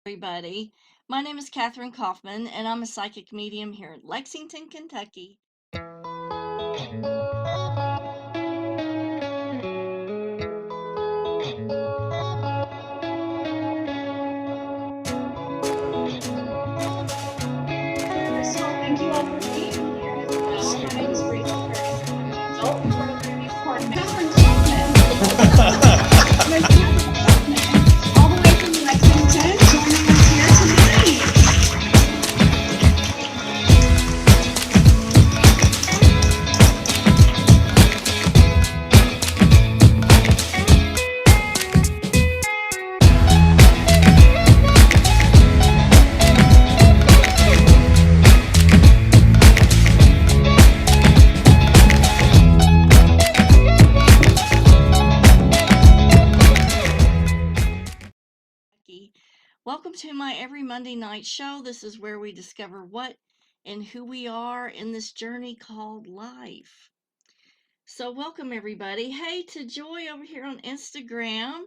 everybody. My name is Kathryn Kauffman, and I'm a psychic medium here in Lexington, Kentucky. First of all, thank you all for being here as well. My name is Rachel Harrison. I'm an adult programming coordinator. Kathryn Kauffman. Miss Kathryn Kauffman, all the way from Lexington, joining us here tonight. Welcome to my every Monday night show. This is where we discover what and who we are in this journey called life. So, welcome everybody. Hey to Joy over here on Instagram.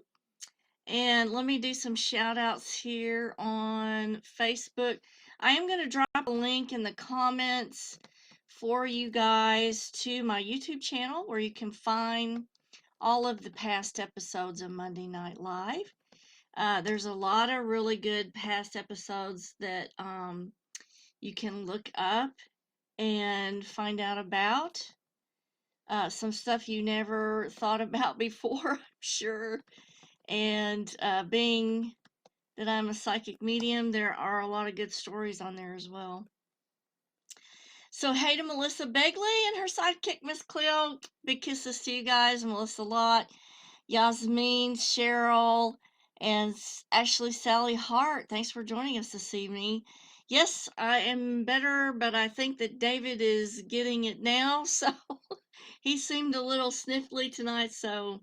And let me do some shout outs here on Facebook. I am going to drop a link in the comments for you guys to my YouTube channel where you can find all of the past episodes of Monday Night Live. There's a lot of really good past episodes that you can look up and find out about. Some stuff you never thought about before, I'm sure. And being that I'm a psychic medium, there are a lot of good stories on there as well. So, hey to Melissa Begley and her sidekick, Miss Cleo. Big kisses to you guys, Melissa Lott, Yasmin, Cheryl, and Ashley Sally Hart. Thanks for joining us this evening. Yes, I am better, but I think that David is getting it now. So, he seemed a little sniffly tonight. So,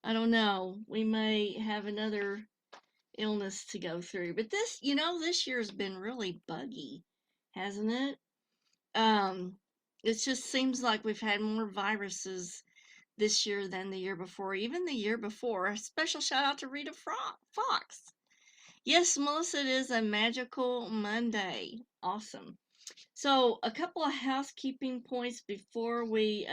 I don't know. We may have another illness to go through. But this year's been really buggy, hasn't it? It just seems like we've had more viruses this year than the year before, even the year before. A special shout out to Rita Fox. Yes, Melissa, it is a magical Monday. Awesome. So, a couple of housekeeping points before we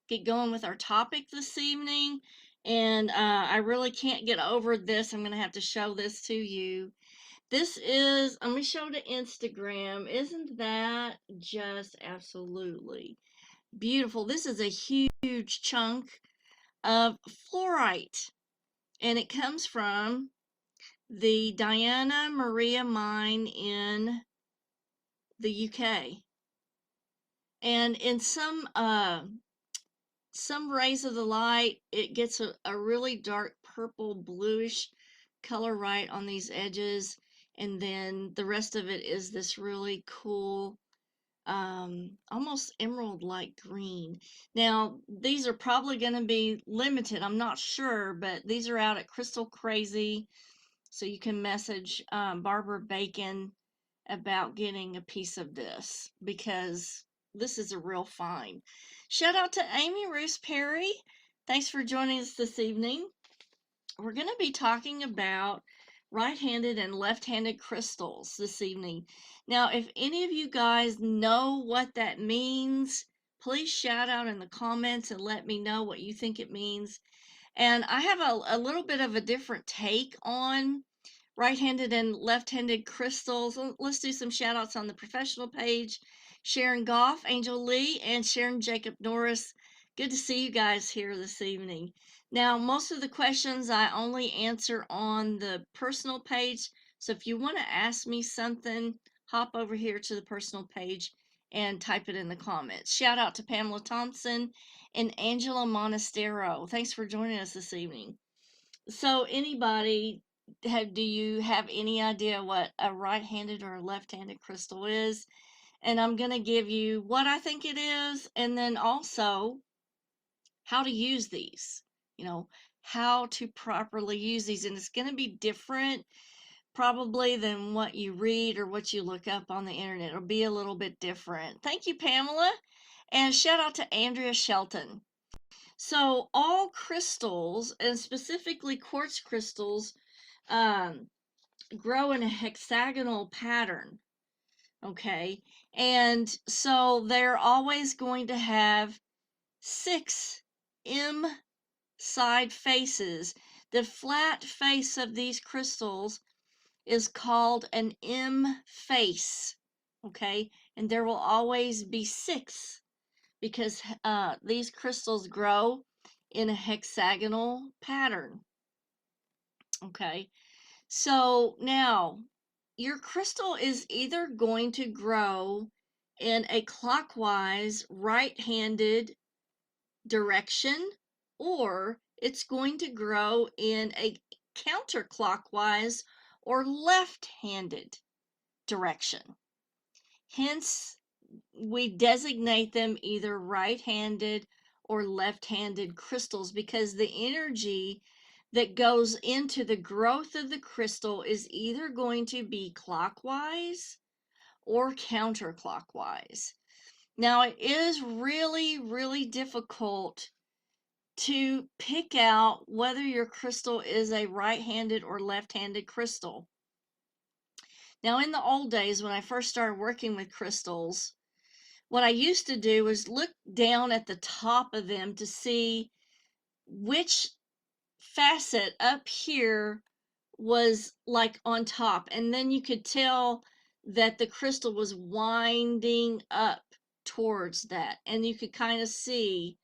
get going with our topic this evening. And I really can't get over this. I'm going to have to show this to you. This is, I'm going to show to Instagram. Isn't that just absolutely beautiful? This is a huge chunk of fluorite. And it comes from the Diana Maria mine in the UK. And in some rays of the light, it gets a really dark purple bluish color right on these edges, and then the rest of it is this really cool almost emerald like green. Now these are probably going to be limited, I'm not sure, but these are out at Crystal Crazy, so you can message Barbara Bacon about getting a piece of this because this is a real find. Shout out to Amy Roos Perry. Thanks for joining us this evening. We're going to be talking about right-handed and left-handed crystals this evening. Now, if any of you guys know what that means, please shout out in the comments and let me know what you think it means. And I have a little bit of a different take on right-handed and left-handed crystals. Let's do some shout outs on the professional page. Sharon Goff, Angel Lee, and Sharon Jacob Norris. Good to see you guys here this evening. Now, most of the questions I only answer on the personal page. So if you want to ask me something, hop over here to the personal page and type it in the comments. Shout out to Pamela Thompson and Angela Monastero. Thanks for joining us this evening. So anybody, do you have any idea what a right-handed or a left-handed crystal is? And I'm going to give you what I think it is, and then also how to use these, how to properly use these. And it's going to be different probably than what you read or what you look up on the internet. It'll be a little bit different. Thank you, Pamela. And shout out to Andrea Shelton. So all crystals, and specifically quartz crystals, grow in a hexagonal pattern. Okay. And so they're always going to have 6 M side faces. The flat face of these crystals is called an M face. Okay. And there will always be 6 because these crystals grow in a hexagonal pattern. Okay. So now your crystal is either going to grow in a clockwise right-handed direction, or it's going to grow in a counterclockwise or left-handed direction. Hence, we designate them either right-handed or left-handed crystals because the energy that goes into the growth of the crystal is either going to be clockwise or counterclockwise. Now, it is really, really difficult to pick out whether your crystal is a right-handed or left-handed crystal. Now, in the old days, when I first started working with crystals, what I used to do was look down at the top of them to see which facet up here was like on top, and then you could tell that the crystal was winding up towards that, and you could kind of see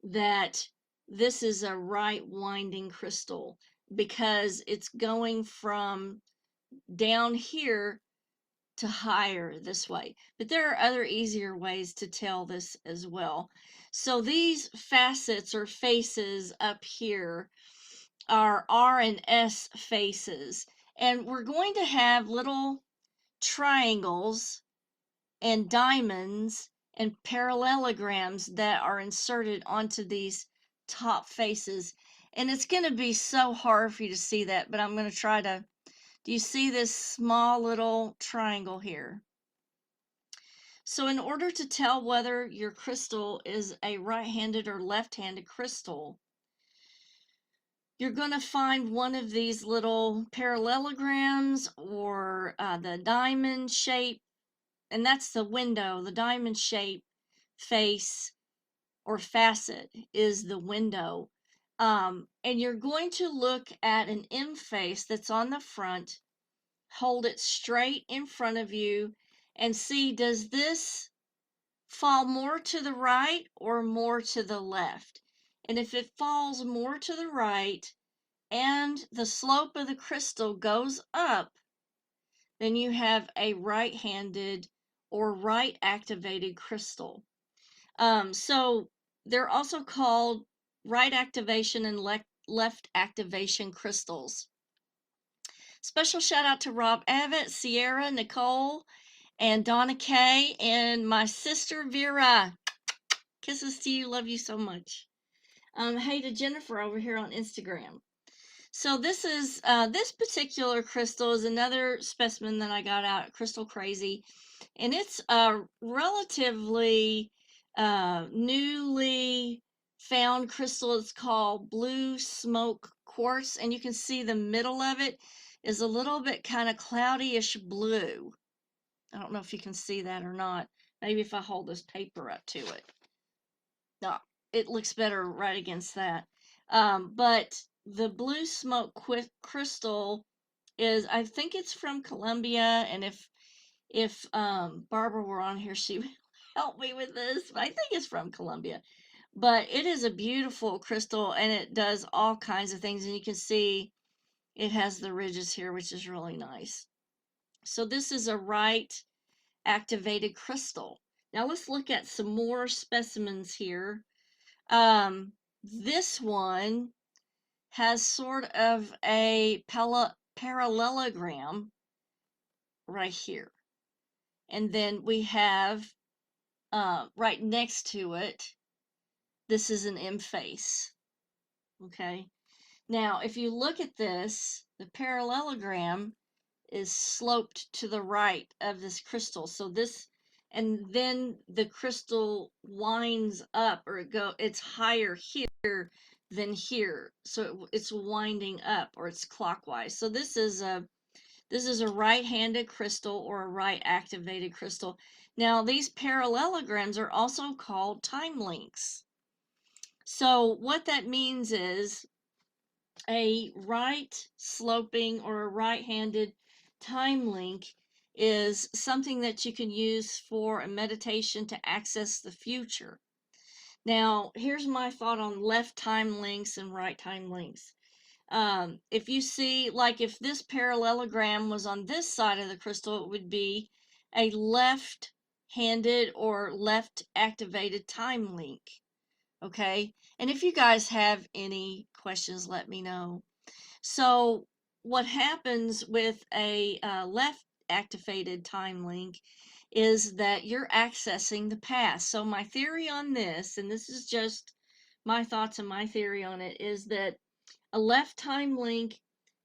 that this is a right winding crystal because it's going from down here to higher this way. But there are other easier ways to tell this as well. So these facets or faces up here are R and S faces. And we're going to have little triangles and diamonds and parallelograms that are inserted onto these top faces. And it's going to be so hard for you to see that, but I'm going to try to. Do you see this small little triangle here? So in order to tell whether your crystal is a right-handed or left-handed crystal, you're going to find one of these little parallelograms or the diamond shape, and that's the window. The diamond shape face or facet is the window. And you're going to look at an M face that's on the front, hold it straight in front of you, and see, does this fall more to the right or more to the left? And if it falls more to the right and the slope of the crystal goes up, then you have a right-handed or right activated crystal. So they're also called right activation and left activation crystals. Special shout out to Rob Abbott, Sierra, Nicole, and Donna Kay, and my sister Vera. Kisses to you. Love you so much. Hey to Jennifer over here on Instagram. So this is this particular crystal is another specimen that I got out at Crystal Crazy, and it's a relatively newly found crystal. It's called blue smoke quartz, and you can see the middle of it is a little bit kind of cloudyish blue. I don't know if you can see that or not. Maybe if I hold this paper up to it. No, it looks better right against that. But the blue smoke crystal is, I think it's from Colombia, and if Barbara were on here, she would help me with this. But I think it's from Colombia. But it is a beautiful crystal, and it does all kinds of things, and you can see it has the ridges here, which is really nice. So this is a right activated crystal. Now let's look at some more specimens here. This one has sort of a parallelogram right here. And then we have right next to it, this is an M face. Okay. Now, if you look at this, the parallelogram is sloped to the right of this crystal. So this, and then the crystal winds up, or it's higher here than here. So it's winding up, or it's clockwise. So this is a This is a right-handed crystal or a right-activated crystal. Now, these parallelograms are also called time links. So what that means is a right sloping or a right-handed time link is something that you can use for a meditation to access the future. Now, here's my thought on left time links and right time links. If you see, like if this parallelogram was on this side of the crystal, it would be a left-handed or left-activated time link. Okay, and if you guys have any questions, let me know. So what happens with a left activated time link is that you're accessing the past. So my theory on this, and this is just my thoughts and my theory on it, is that a left time link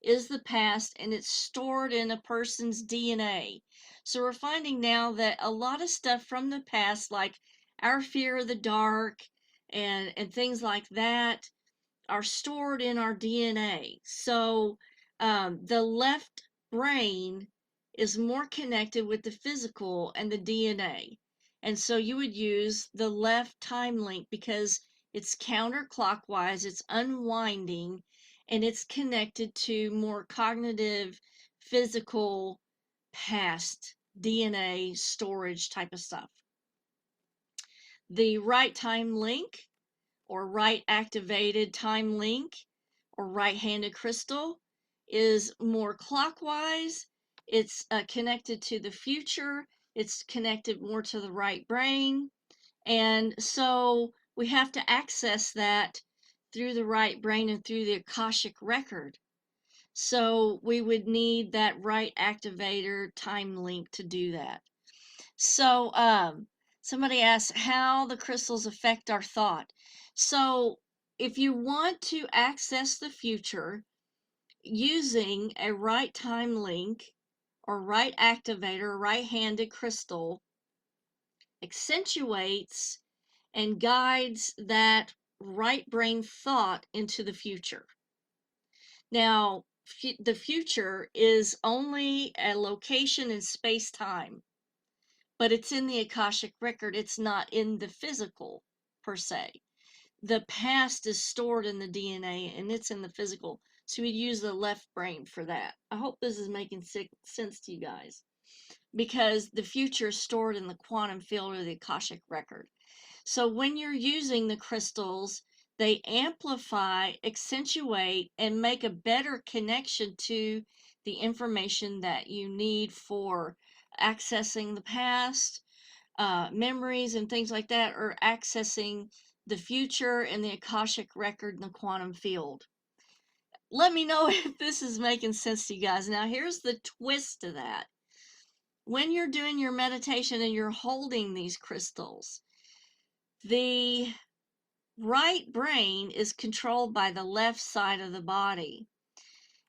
is the past and it's stored in a person's DNA. So we're finding now that a lot of stuff from the past, like our fear of the dark and things like that, are stored in our DNA. So the left brain is more connected with the physical and the DNA. And so you would use the left time link because it's counterclockwise, it's unwinding, and it's connected to more cognitive, physical, past DNA storage type of stuff. The right time link or right activated time link or right-handed crystal is more clockwise. It's connected to the future. It's connected more to the right brain. And so we have to access that through the right brain and through the Akashic record. So we would need that right activator time link to do that. So somebody asked how the crystals affect our thought. So if you want to access the future using a right time link or right activator, right-handed crystal, accentuates and guides that right brain thought into the future. Now, the future is only a location in space-time, but it's in the Akashic record. It's not in the physical per se. The past is stored in the DNA and it's in the physical. So we use the left brain for that. I hope this is making sense to you guys, because the future is stored in the quantum field or the Akashic record. So when you're using the crystals, they amplify, accentuate, and make a better connection to the information that you need for accessing the past, memories and things like that, or accessing the future and the Akashic record in the quantum field. Let me know if this is making sense to you guys. Now, here's the twist to that. When you're doing your meditation and you're holding these crystals, the right brain is controlled by the left side of the body.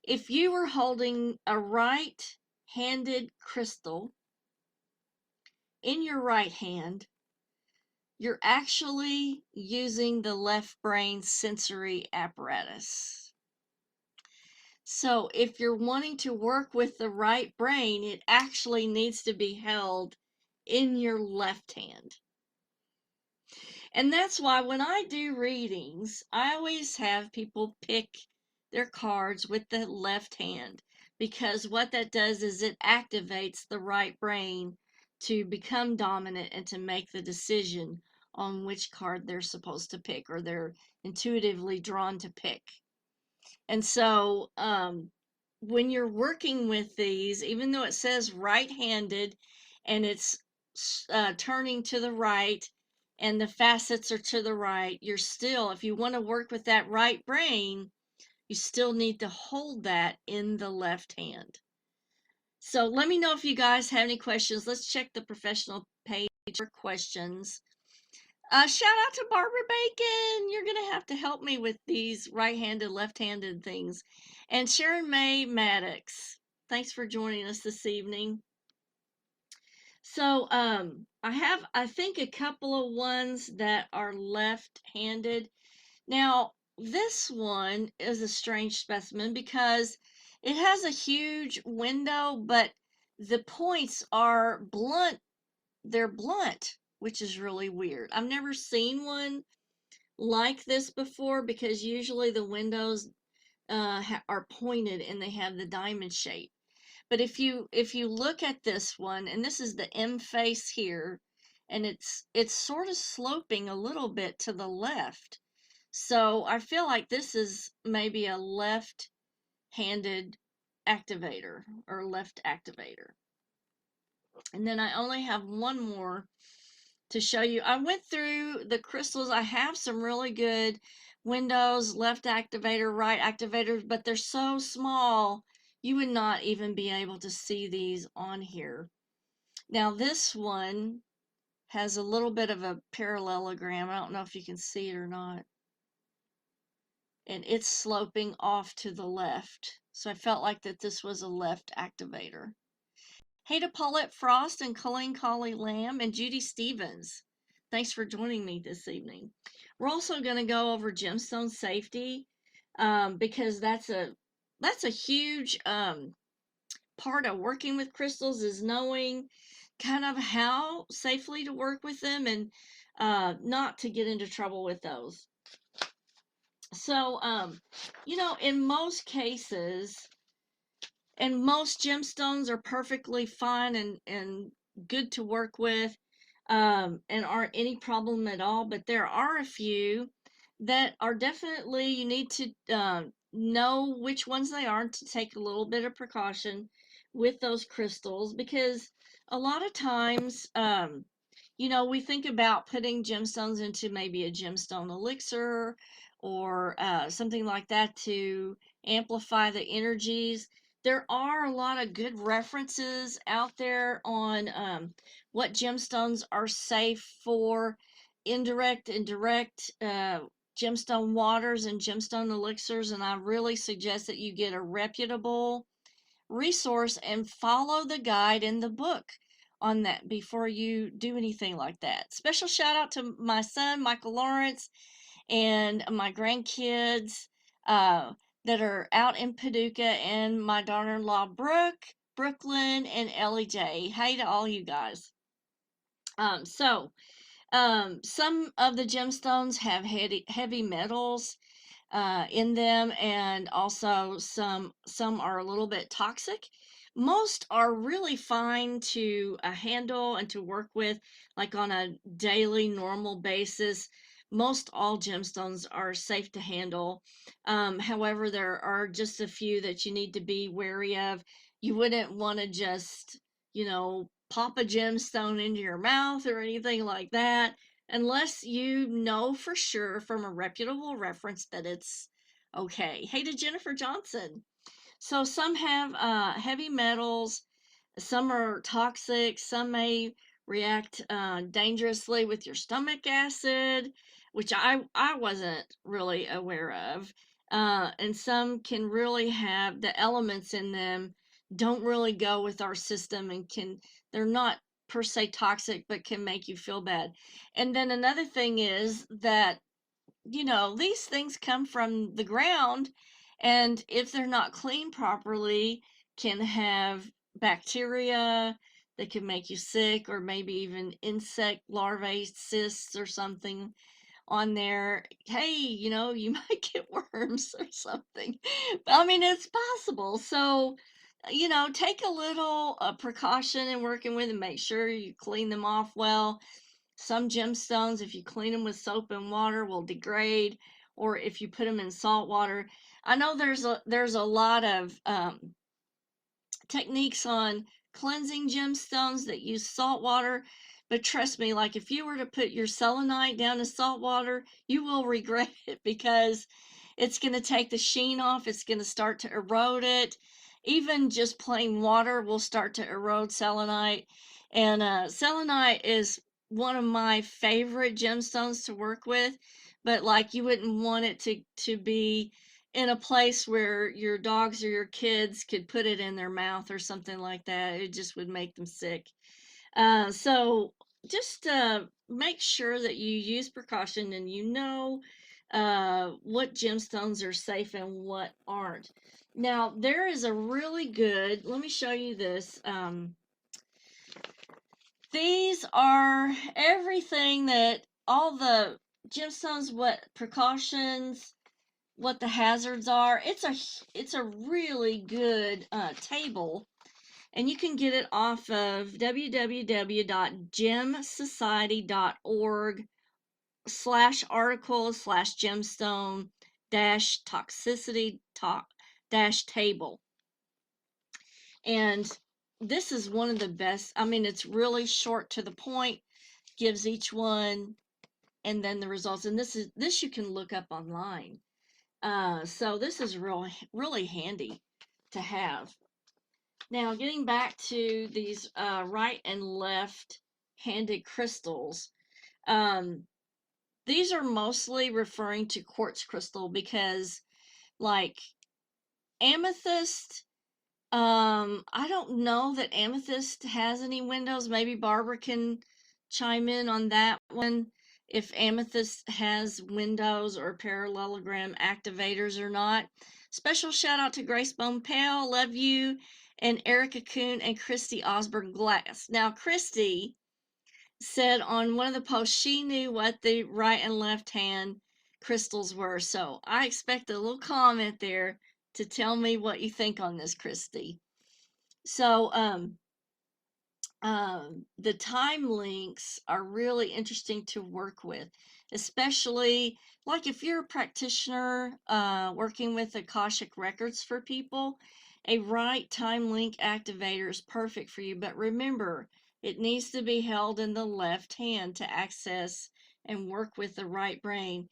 If you were holding a right-handed crystal in your right hand, you're actually using the left brain sensory apparatus. So if you're wanting to work with the right brain, it actually needs to be held in your left hand. And that's why when I do readings, I always have people pick their cards with the left hand, because what that does is it activates the right brain to become dominant and to make the decision on which card they're supposed to pick or they're intuitively drawn to pick. And so when you're working with these, even though it says right-handed and it's turning to the right and the facets are to the right, you're still, if you want to work with that right brain, you still need to hold that in the left hand. So let me know if you guys have any questions. Let's check the professional page for questions. Shout out to Barbara Bacon. You're going to have to help me with these right-handed, left-handed things. And Sharon May Maddox. Thanks for joining us this evening. So I have, I think, a couple of ones that are left-handed. Now, this one is a strange specimen because It has a huge window, but the points are blunt. They're blunt, which is really weird. I've never seen one like this before because usually the windows are pointed and they have the diamond shape. But if you look at this one, and this is the M face here, and it's sort of sloping a little bit to the left. So I feel like this is maybe a left-handed activator or left activator. And then I only have one more to show you. I went through the crystals. I have some really good windows, left activator, right activators, but they're so small, you would not even be able to see these on here. Now this one has a little bit of a parallelogram. I don't know if you can see it or not. And it's sloping off to the left. So I felt like that this was a left activator. Hey to Paulette Frost and Colleen Colley Lamb and Judy Stevens. Thanks for joining me this evening. We're also going to go over gemstone safety because that's a huge part of working with crystals is knowing kind of how safely to work with them and not to get into trouble with those. So, in most cases, and most gemstones are perfectly fine and good to work with and aren't any problem at all, but there are a few that are definitely you need to know which ones they are to take a little bit of precaution with those crystals because a lot of times we think about putting gemstones into maybe a gemstone elixir or something like that to amplify the energies. There are a lot of good references out there on what gemstones are safe for indirect and direct gemstone waters and gemstone elixirs, and I really suggest that you get a reputable resource and follow the guide in the book on that before you do anything like that. Special shout out to my son Michael Lawrence and my grandkids that are out in Paducah, and my daughter-in-law Brooke, Brooklyn, and Ellie J. Hey to all you guys. Some of the gemstones have heavy metals in them, and also some are a little bit toxic. Most are really fine to handle and to work with, like on a daily normal basis. Most all gemstones are safe to handle. However, there are just a few that you need to be wary of. You wouldn't want to just, pop a gemstone into your mouth or anything like that unless you know for sure from a reputable reference that it's okay. Hey to Jennifer Johnson. So some have heavy metals, some are toxic, some may react dangerously with your stomach acid, which I wasn't really aware of. And some can really have the elements in them don't really go with our system and they're not per se toxic, but can make you feel bad. And then another thing is that these things come from the ground, and if they're not cleaned properly, can have bacteria that can make you sick, or maybe even insect larvae cysts or something on there. Hey, you might get worms or something. I mean, it's possible. So, take a little precaution in working with them. Make sure you clean them off well. Some gemstones, if you clean them with soap and water, will degrade, or if you put them in salt water. I know there's a lot of techniques on cleansing gemstones that use salt water, but trust me, like if you were to put your selenite down in salt water, you will regret it because it's going to take the sheen off. It's going to start to erode it. Even just plain water will start to erode selenite. And selenite is one of my favorite gemstones to work with, but like you wouldn't want it to be in a place where your dogs or your kids could put it in their mouth or something like that. It just would make them sick. So just make sure that you use precaution and what gemstones are safe and what aren't. Now, there is a really good, let me show you this. These are everything that all the gemstones, what precautions, what the hazards are. It's a really good table, and you can get it off of www.gemsociety.org/article/gemstone toxicity table. And this is one of the best. I mean, it's really short to the point, gives each one and then the results. And this you can look up online. So this is really handy to have. Now, getting back to these right and left handed crystals, these are mostly referring to quartz crystal because, like, amethyst, I don't know that amethyst has any windows. Maybe Barbara can chime in on that one. If amethyst has windows or parallelogram activators or not. Special shout out to Grace Bone Pale, love you, and Erica Kuhn and Christy Osborne Glass. Now, Christy said on one of the posts she knew what the right and left hand crystals were. So I expect a little comment there to tell me what you think on this, Christy. So, the time links are really interesting to work with, especially like if you're a practitioner working with Akashic records for people, a right time link activator is perfect for you. But remember, it needs to be held in the left hand to access and work with the right brain,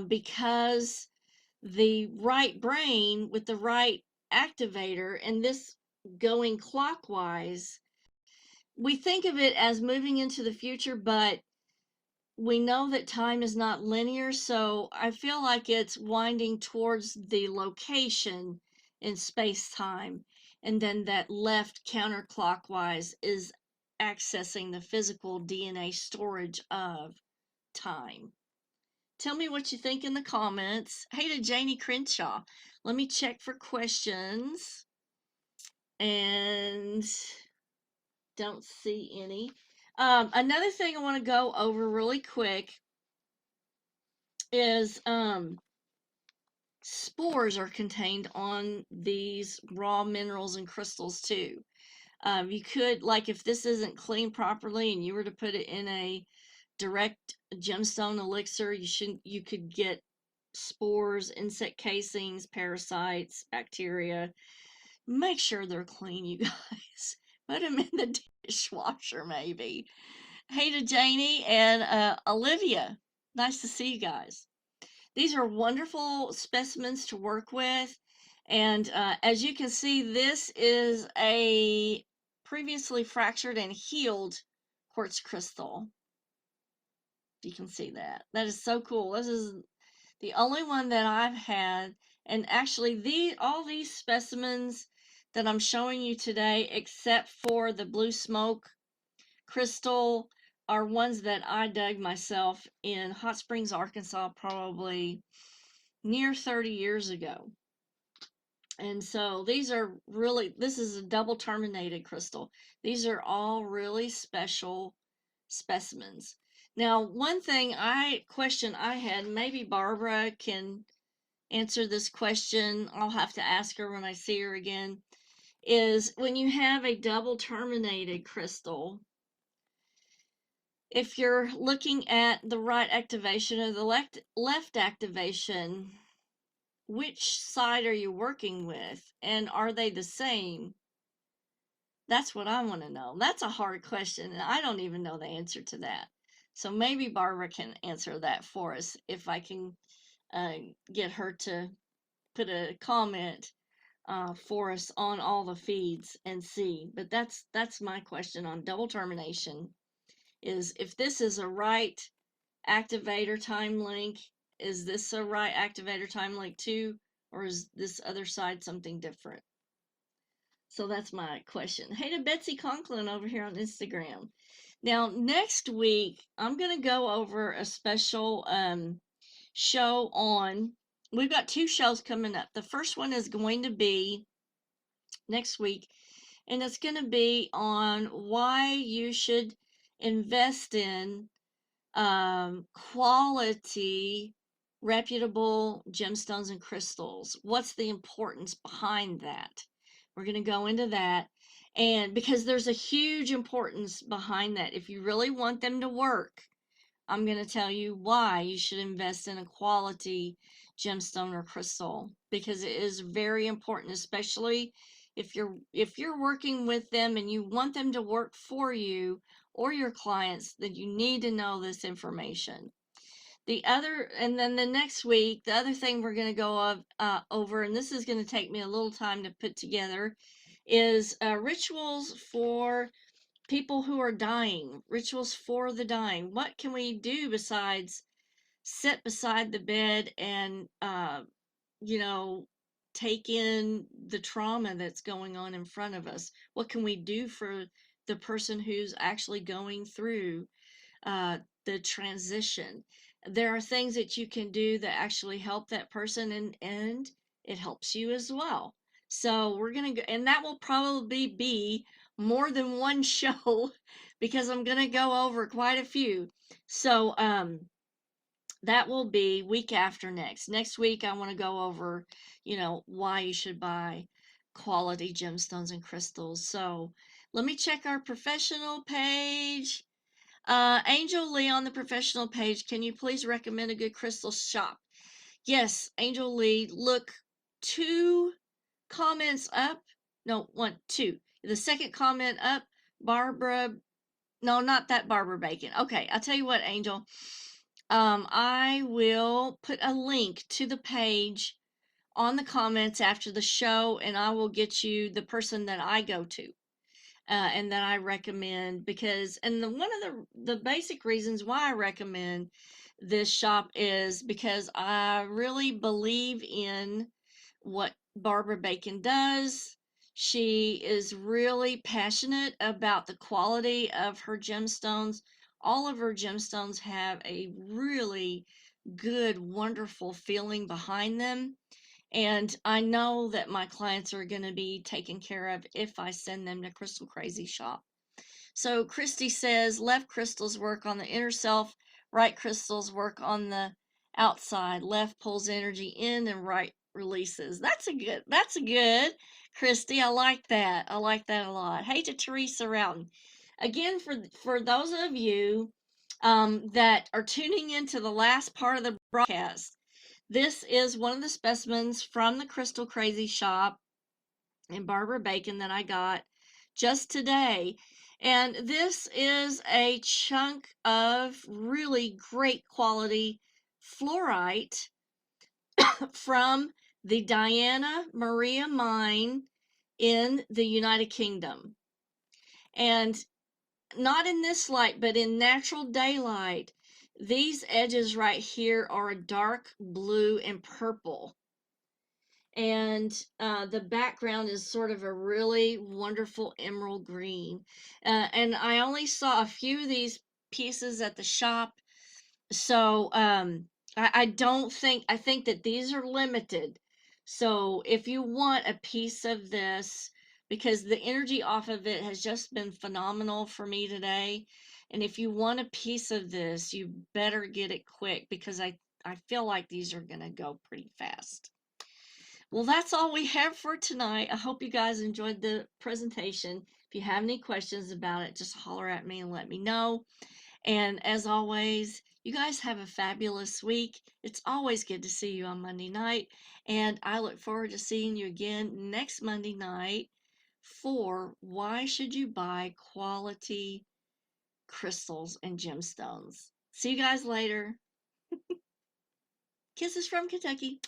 because the right brain with the right activator, and this going clockwise, we think of it as moving into the future, but we know that time is not linear. So I feel like it's winding towards the location in space time. And then that left counterclockwise is accessing the physical DNA storage of time. Tell me what you think in the comments. Hey to Janie Crenshaw. Let me check for questions. And don't see any. Another thing I want to go over really quick is spores are contained on these raw minerals and crystals too. You could, like, if this isn't cleaned properly and you were to put it in a direct gemstone elixir, you could get spores, insect casings, parasites, bacteria. Make sure they're clean, you guys. Put them in the dishwasher, maybe. Hey to Janie and Olivia. Nice to see you guys. These are wonderful specimens to work with. And as you can see, this is a previously fractured and healed quartz crystal. You can see that. That is so cool. This is the only one that I've had. And actually, all these specimens that I'm showing you today, except for the blue smoke crystal, are ones that I dug myself in Hot Springs, Arkansas, probably near 30 years ago. And so this is a double terminated crystal. These are all really special specimens. Now, one question I had, maybe Barbara can answer this question. I'll have to ask her when I see her again, is when you have a double terminated crystal, if you're looking at the right activation or the left activation, which side are you working with, and are they the same? That's what I want to know. That's a hard question, and I don't even know the answer to that. So maybe Barbara can answer that for us if I can get her to put a comment for us on all the feeds and see. But that's my question on double termination, is if this is a right activator time link, is this a right activator time link too, or is this other side something different? So that's my question. Hey to Betsy Conklin over here on Instagram. Now, next week, I'm going to go over a special show on we've got 2 shows coming up. The first one is going to be next week, and it's going to be on why you should invest in quality, reputable gemstones and crystals. What's the importance behind that? We're going to go into that. And because there's a huge importance behind that, if you really want them to work, I'm going to tell you why you should invest in a quality gemstone or crystal, because it is very important, especially if you're working with them and you want them to work for you or your clients, then you need to know this information. And then the next week, the other thing we're going to go over, and this is going to take me a little time to put together, is rituals for people who are dying, rituals for the dying. What can we do besides sit beside the bed and, you know, take in the trauma that's going on in front of us? What can we do for the person who's actually going through uh, the transition? There are things that you can do that actually help that person, and it helps you as well. So we're gonna go, and that will probably be more than one show because I'm gonna go over quite a few. So that will be week after next. Next week I want to go over, why you should buy quality gemstones and crystals. So let me check our professional page. Angel Lee on the professional page, can you please recommend a good crystal shop? Yes, Angel Lee, look 2 comments up. No, 1, 2. The second comment up, Barbara. No, not that Barbara Bacon. Okay, I'll tell you what, Angel. I will put a link to the page on the comments after the show, and I will get you the person that I go to and that I recommend, because one of the basic reasons why I recommend this shop is because I really believe in what Barbara Bacon does. She is really passionate about the quality of her gemstones. All of her gemstones have a really good, wonderful feeling behind them. And I know that my clients are going to be taken care of if I send them to Crystal Crazy Shop. So Christy says left crystals work on the inner self, right crystals work on the outside. Left pulls energy in and right releases. That's a good, Christy. I like that. I like that a lot. Hey to Teresa Routon. Again, for those of you that are tuning into the last part of the broadcast, this is one of the specimens from the Crystal Crazy Shop in Barbara Bacon that I got just today. And this is a chunk of really great quality fluorite from the Diana Maria mine in the United Kingdom. And not in this light, but in natural daylight, these edges right here are a dark blue and purple. And the background is sort of a really wonderful emerald green. And I only saw a few of these pieces at the shop, so I don't think, I think that these are limited. So if you want a piece of this, because the energy off of it has just been phenomenal for me today, and if you want a piece of this, you better get it quick, because I feel like these are going to go pretty fast. Well, that's all we have for tonight. I hope you guys enjoyed the presentation. If you have any questions about it, just holler at me and let me know. And as always, you guys have a fabulous week. It's always good to see you on Monday night. And I look forward to seeing you again next Monday night for Why Should You Buy Quality Crystals and Gemstones. See you guys later. Kisses from Kentucky.